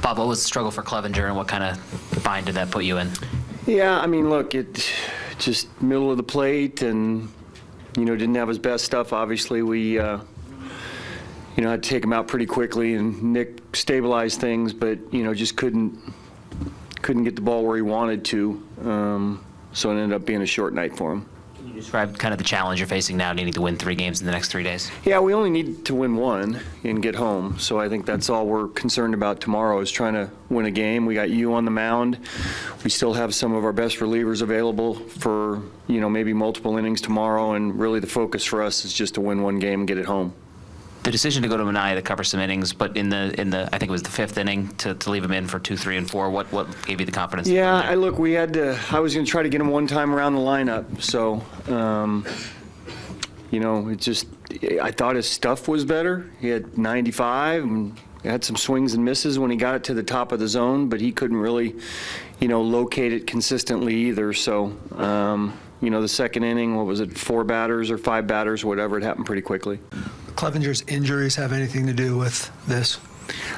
Bob, what was the struggle for Clevenger, and what kind of bind did that put you in? Yeah, I mean, look, it just middle of the plate, and didn't have his best stuff. Obviously, we had to take him out pretty quickly, and Nick stabilized things, but just couldn't get the ball where he wanted to. So it ended up being a short night for him. Can you describe kind of the challenge you're facing now, needing to win 3 games in the next 3 days? Yeah, we only need to win 1 and get home. So I think that's all we're concerned about tomorrow, is trying to win a game. We got you on the mound. We still have some of our best relievers available for, maybe multiple innings tomorrow, and really the focus for us is just to win 1 game and get it home. The decision to go to Manaea to cover some innings, but in the I think it was the 5th inning to leave him in for 2, 3, and 4. What gave you the confidence? Yeah, I was going to try to get him one time around the lineup. So, I thought his stuff was better. He had 95 and had some swings and misses when he got it to the top of the zone, but he couldn't really, locate it consistently either. So, the second inning, what was it, 4 batters or 5 batters, whatever, it happened pretty quickly. Clevenger's injuries have anything to do with this?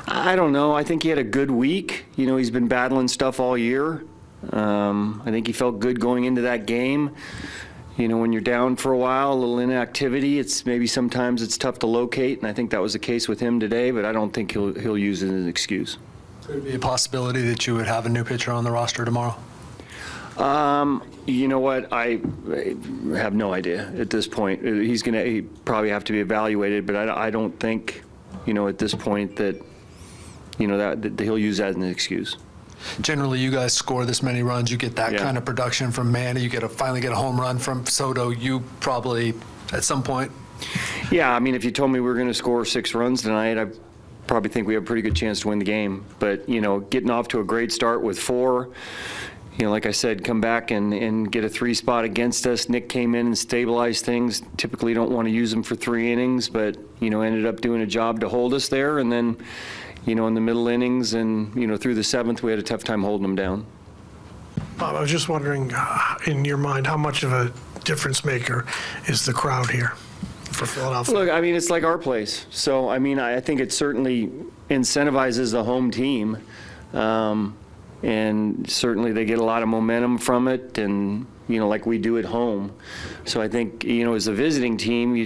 I don't know. I think he had a good week. He's been battling stuff all year. I think he felt good going into that game. When you're down for a while, a little inactivity, sometimes it's tough to locate, and I think that was the case with him today, but I don't think he'll use it as an excuse. Could it be a possibility that you would have a new pitcher on the roster tomorrow? You know what? I have no idea at this point. He probably have to be evaluated, but I don't think, at this point that, that he'll use that as an excuse. Generally, you guys score this many runs, you get that kind of production from Manaea, you finally get a home run from Soto, you probably, at some point. Yeah, I mean, if you told me we were going to score 6 runs tonight, I probably think we have a pretty good chance to win the game. But, getting off to a great start with 4, like I said, come back and get a 3 spot against us. Nick came in and stabilized things. Typically don't want to use him for 3 innings, but, ended up doing a job to hold us there. And then, in the middle innings and, through the 7th, we had a tough time holding them down. Bob, I was just wondering, in your mind, how much of a difference maker is the crowd here for Philadelphia? Look, I mean, it's like our place. So, I think it certainly incentivizes the home team. And certainly they get a lot of momentum from it, and, like we do at home. So I think, as a visiting team, you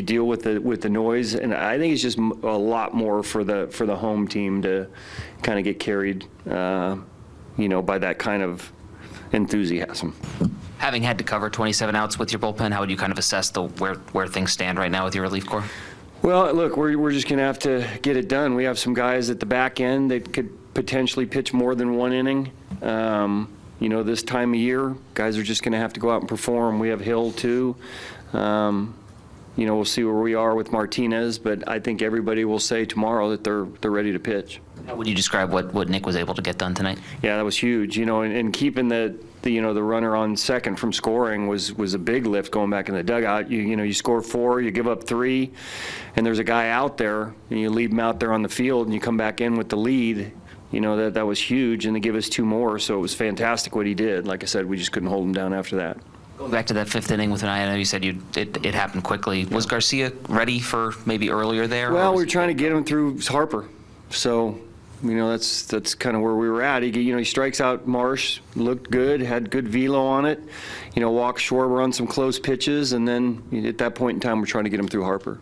deal with the noise, and I think it's just a lot more for the home team to kind of get carried, by that kind of enthusiasm. Having had to cover 27 outs with your bullpen, how would you kind of assess where things stand right now with your relief corps? Well, look, we're just going to have to get it done. We have some guys at the back end that could potentially pitch more than 1 inning. This time of year, guys are just going to have to go out and perform. We have Hill too. We'll see where we are with Martinez, but I think everybody will say tomorrow that they're ready to pitch. How would you describe what Nick was able to get done tonight? Yeah, that was huge. And keeping the runner on second from scoring was a big lift going back in the dugout. You score 4, you give up 3, and there's a guy out there, and you leave him out there on the field, and you come back in with the lead. That was huge, and they give us 2 more, so it was fantastic what he did. Like I said, we just couldn't hold him down after that. Going back to that 5th inning with Manaea, I know you said it happened quickly. Was Garcia ready for maybe earlier there? Well, we were trying to get him through Harper, so that's kind of where we were at. He strikes out Marsh, looked good, had good velo on it. Walked Schwarber on some close pitches, and then at that point in time, we're trying to get him through Harper.